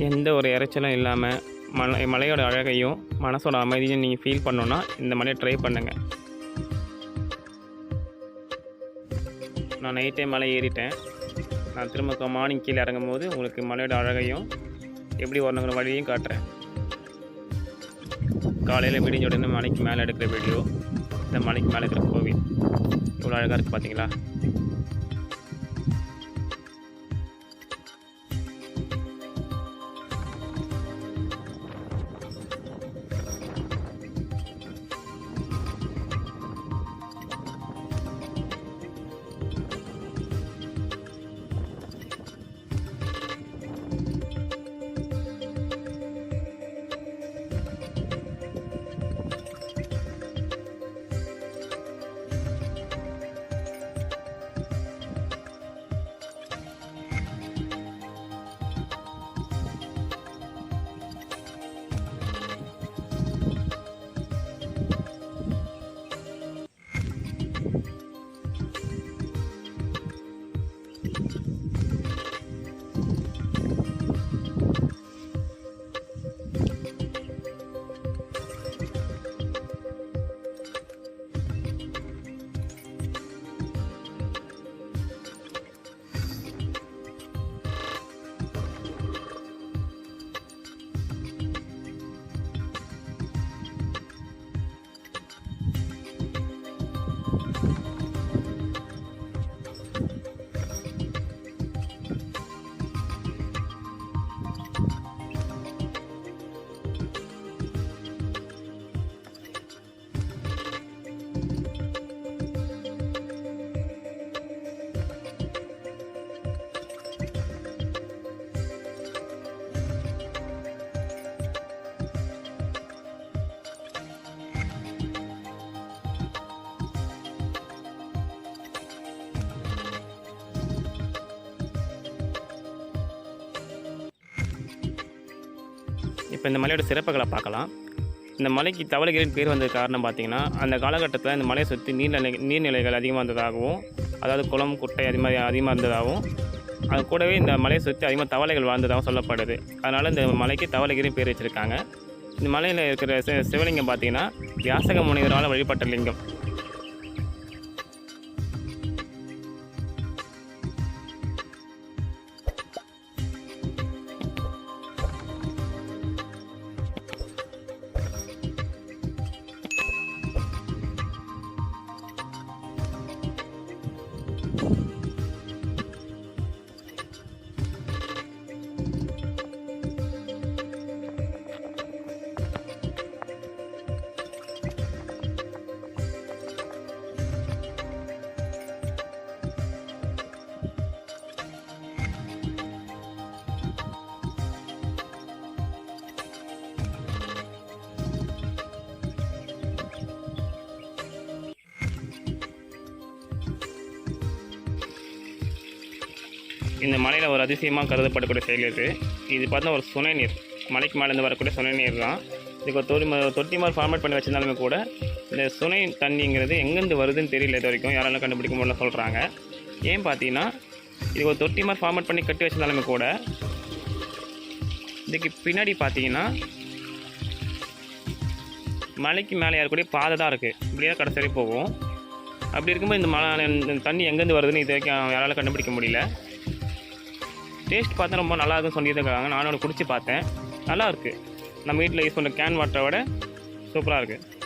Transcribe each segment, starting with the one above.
எந்த ஒரு இரைச்சலும் இல்லாமல் மலையோட அழகையும் மனசோட அமைதியும் நீங்கள் ஃபீல் பண்ணணுன்னா இந்த மலையை ட்ரை பண்ணுங்கள். நான் நைட்டே மலை ஏறிட்டேன். நான் திரும்ப மார்னிங் கீழே இறங்கும்போது உங்களுக்கு மலையோட அழகையும் எப்படி வரணுங்கிற வழியையும் காட்டுறேன். காலையில் விடிஞ்ச உடனே மலைக்கு மேலே எடுக்கிற வீடியோ. இந்த மலைக்கு மேலே இருக்கிற கோவில் இவ்வளோ அழகாக இருக்குது பார்த்தீங்களா? இப்போ இந்த மலையோட சிறப்புகளை பார்க்கலாம். இந்த மலைக்கு தவளகிரின்னு பேர் வந்தது காரணம் பார்த்திங்கன்னா, அந்த காலகட்டத்தில் இந்த மலையை சுற்றி நீர்நிலைகள் அதிகமாக இருந்ததாகவும், அதாவது குளம் குட்டை அது மாதிரி அதிகமாக இருந்ததாகவும், அது கூடவே இந்த மலையை சுற்றி அதிகமாக தவளைகள் வாழ்ந்ததாகவும் சொல்லப்படுது. அதனால் இந்த மலைக்கு தவளகிரின்னு பேர் வச்சுருக்காங்க. இந்த மலையில் இருக்கிற சிவலிங்கம் பார்த்திங்கன்னா வியாசக முனிவரால் வழிபட்ட லிங்கம். இந்த மலையில் ஒரு அதிசயமாக கருதப்படக்கூடிய செயல் இது பார்த்தா ஒரு சுனை நீர். மலைக்கு மேலேருந்து வரக்கூடிய சுனை நீர் தான். இதுக்கு ஒரு தொட்டி மாதிரி ஃபார்மேட் பண்ணி வச்சிருந்தாலுமே கூட இந்த சுனை தண்ணிங்கிறது எங்கேருந்து வருதுன்னு தெரியல. இது வரைக்கும் யாராலும் கண்டுபிடிக்க முடியல சொல்கிறாங்க. ஏன் பார்த்தீங்கன்னா, இது ஒரு தொட்டி மாதிரி ஃபார்மேட் பண்ணி கட்டி வச்சிருந்தாலுமே கூட இதுக்கு பின்னாடி பார்த்தீங்கன்னா மலைக்கு மேலே ஏறக்கூடிய பாதை தான் இருக்குது. இப்படியே கடைசி வரை போகும். அப்படி இருக்கும்போது இந்த தண்ணி எங்கேருந்து வருதுன்னு இது வரைக்கும் யாராலும் கண்டுபிடிக்க முடியல. டேஸ்ட் பார்த்தா ரொம்ப நல்லா இருக்குன்னு சொல்லியிருக்காங்க. நானும் குடிச்சு பார்த்தேன், நல்லா இருக்குது. நம்ம வீட்டில் யூஸ் பண்ணுற கேன் வாட்டரை விட சூப்பராக இருக்குது.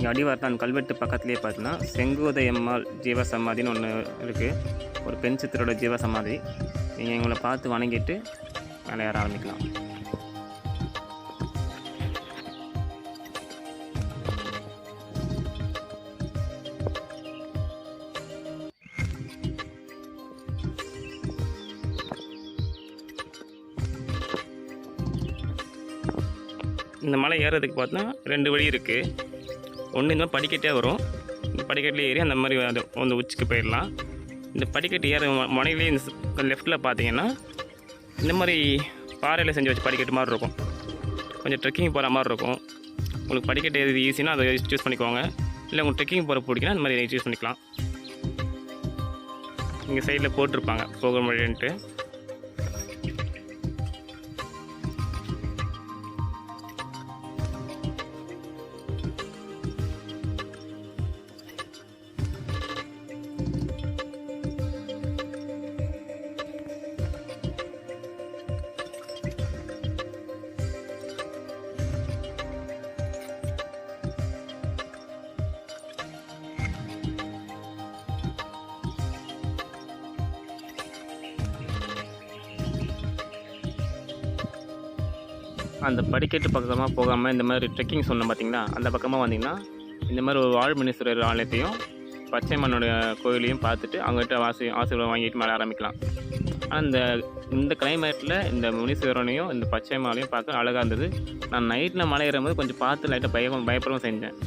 இங்கே அடிவாரத்தான் கல்வெட்டு பக்கத்துலேயே பார்த்தீங்கன்னா செங்கோதையம்மாள் ஜீவசமாதின்னு ஒன்று இருக்குது. ஒரு பெண் சித்தரோட ஜீவசமாதி. நீங்கள் இவங்களை பார்த்து வணங்கிட்டு மேலே ஏற ஆரம்பிக்கலாம். இந்த மலை ஏறுறதுக்கு பார்த்தா 2 வழி இருக்குது. ஒன்று இந்த மாதிரி படிக்கட்டே வரும். இந்த படிக்கட்டில் ஏறி அந்த மாதிரி அந்த உச்சிக்கு போயிடலாம். இந்த படிக்கட்டு ஏற மலையிலே இந்த லெஃப்ட்டில் பார்த்தீங்கன்னா இந்த மாதிரி பாறையில் செஞ்சு வச்ச படிக்கட்டு மாதிரி இருக்கும். கொஞ்சம் ட்ரெக்கிங் போகிற மாதிரி இருக்கும். உங்களுக்கு படிக்கட்டு ஏறி ஈஸினா அதை சூஸ் பண்ணிக்கோங்க. இல்லை உங்களுக்கு ட்ரெக்கிங் போகிற பிடிக்குன்னா இந்த மாதிரி சூஸ் பண்ணிக்கலாம். இங்கே சைடில் போட்டிருப்பாங்க போகிற வழின்ட்டு. அந்த படிக்கட்டு பக்கமாக போகாமல் இந்த மாதிரி ட்ரெக்கிங் சொன்னோம் பார்த்திங்களா, அந்த பக்கமாக வந்திங்கன்னா இந்த மாதிரி ஒரு வாழ்முனீஸ்வரர் ஆலயத்தையும் பச்சையம்மனோட கோயிலையும் பார்த்துட்டு அவங்ககிட்ட ஆசீர்வாதம் வாங்கிட்டு மேலே ஆரம்பிக்கலாம். ஆனால் இந்த கிளைமேட்டில் இந்த முனீஸ்வரனையும் இந்த பச்சையம்மாளையும் பார்க்க அழகாக இருந்தது. நான் நைட்டில் மலை ஏறும்போது கொஞ்சம் பார்த்து லைட்டாக பயப்படவும் செஞ்சேன்.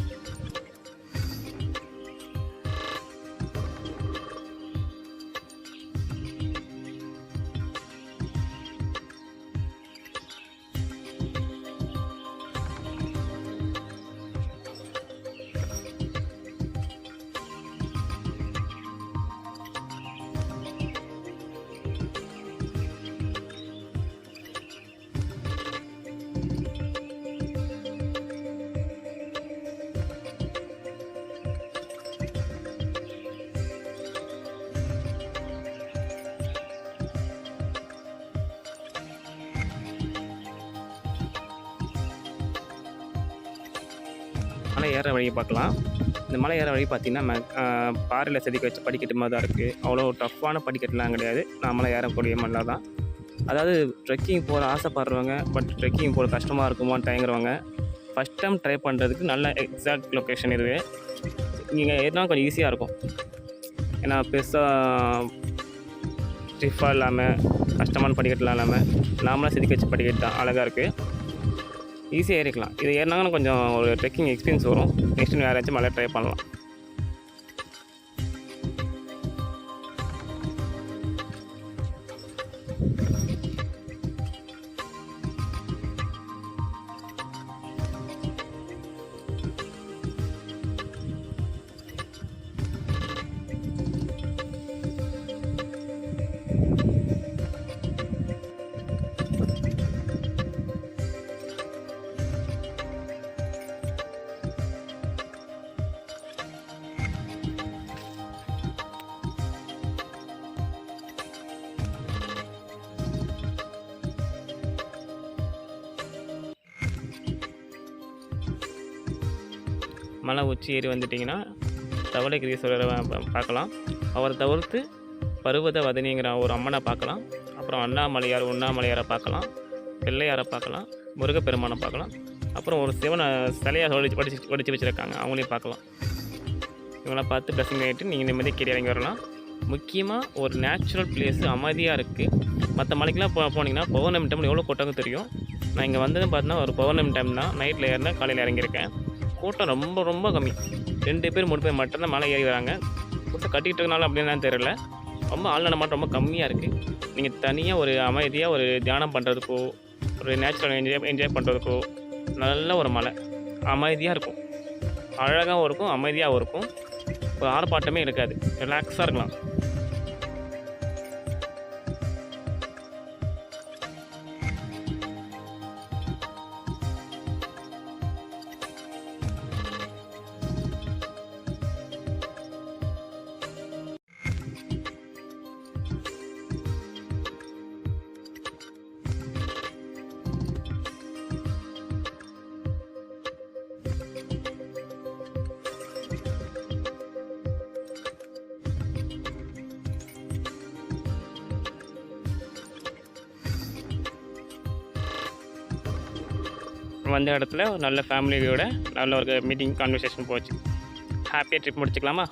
மலை ஏற வழியை பார்க்கலாம். இந்த மலை ஏற வழி பார்த்திங்கன்னா பாறையில் செதுக்கி வச்ச படிக்கட்டு மாதிரி தான் இருக்குது. அவ்வளோ டஃப்பான படிக்கட்டுலாம் கிடையாது. நம்மளால் ஏறக்கூடிய மலை தான். அதாவது ட்ரெக்கிங் போகிற ஆசைப்படுறவங்க, பட் ட்ரெக்கிங் போகிற கஷ்டமாக இருக்குமோன்னு தயங்குறவங்க ஃபஸ்ட் டைம் ட்ரை பண்ணுறதுக்கு நல்ல எக்ஸாக்ட் லொக்கேஷன் இருக்குது. நீங்கள் ஏறினா கொஞ்சம் ஈஸியாக இருக்கும். ஏன்னா பெருசாக ஸ்டிஃபாக இல்லாமல் கஷ்டமான படிக்கட்டுலாம் இல்லாமல் நாமளாக செதுக்கி வச்ச படிக்கட்டு தான் அழகாக இருக்குது. ஈஸியாக ஏறிக்கலாம். இது ஏறினாங்கன்னா கொஞ்சம் ஒரு ட்ரெக்கிங் எக்ஸ்பீரியன்ஸ் வரும். நெக்ஸ்ட் வேறு ஏதாச்சும் மலை ட்ரை பண்ணலாம். மலை உச்சி ஏறி வந்துட்டிங்கன்னா தவளைகிரீஸ்வரரை பார்க்கலாம். அவரை தவிர்த்து பருவத வதனிங்கிற ஒரு அம்மனை பார்க்கலாம். அப்புறம் உண்ணாமலையாரை பார்க்கலாம். பிள்ளையாரை பார்க்கலாம். முருகப்பெருமானை பார்க்கலாம். அப்புறம் ஒரு சிவனை சிலையாக வடித்து வச்சுருக்காங்க, அவங்களையும் பார்க்கலாம். இவங்களாம் பார்த்து ப்ளஸிங் ஆகிட்டு நீங்கள் நிம்மதியாக கீழே இறங்கி வரலாம். முக்கியமாக ஒரு நேச்சுரல் பிளேஸு, அமைதியாக இருக்குது. மற்ற மலைக்கெலாம் போனீங்கன்னா பௌர்ணமி டைமில் எவ்வளோ கூட்டம் தெரியும். நான் இங்கே வந்ததுன்னு பார்த்தீங்கன்னா ஒரு பௌர்ணமி டைம் தான். நைட்டில் ஏறினா காலையில் இறங்கியிருக்கேன். கூட்டம் ரொம்ப ரொம்ப கம்மி. 2 பேர் 3 பேர் மட்டும்தான் மலை ஏறி வராங்க. புதுசாக கட்டிகிட்டு இருக்கனால அப்படின்னு தெரியல. ரொம்ப ஆள் நடமாட்டம் ரொம்ப கம்மியாக இருக்குது. நீங்கள் தனியாக ஒரு அமைதியாக ஒரு தியானம் பண்ணுறதுக்கோ, ஒரு நேச்சுரல் என்ஜாய் பண்ணுறதுக்கோ நல்ல ஒரு மலை. அமைதியாக இருக்கும், அழகாகவும் இருக்கும், அமைதியாகவும் இருக்கும். ஒரு ஆர்ப்பாட்டமே இருக்காது. ரிலாக்ஸாக இருக்கலாம். வந்த இடத்துல ஒரு நல்ல ஃபேமிலியோட நல்ல ஒரு மீட்டிங் கான்வர்சேஷன் போச்சு. ஹாப்பியாக ட்ரிப் முடிச்சுக்கலாமா?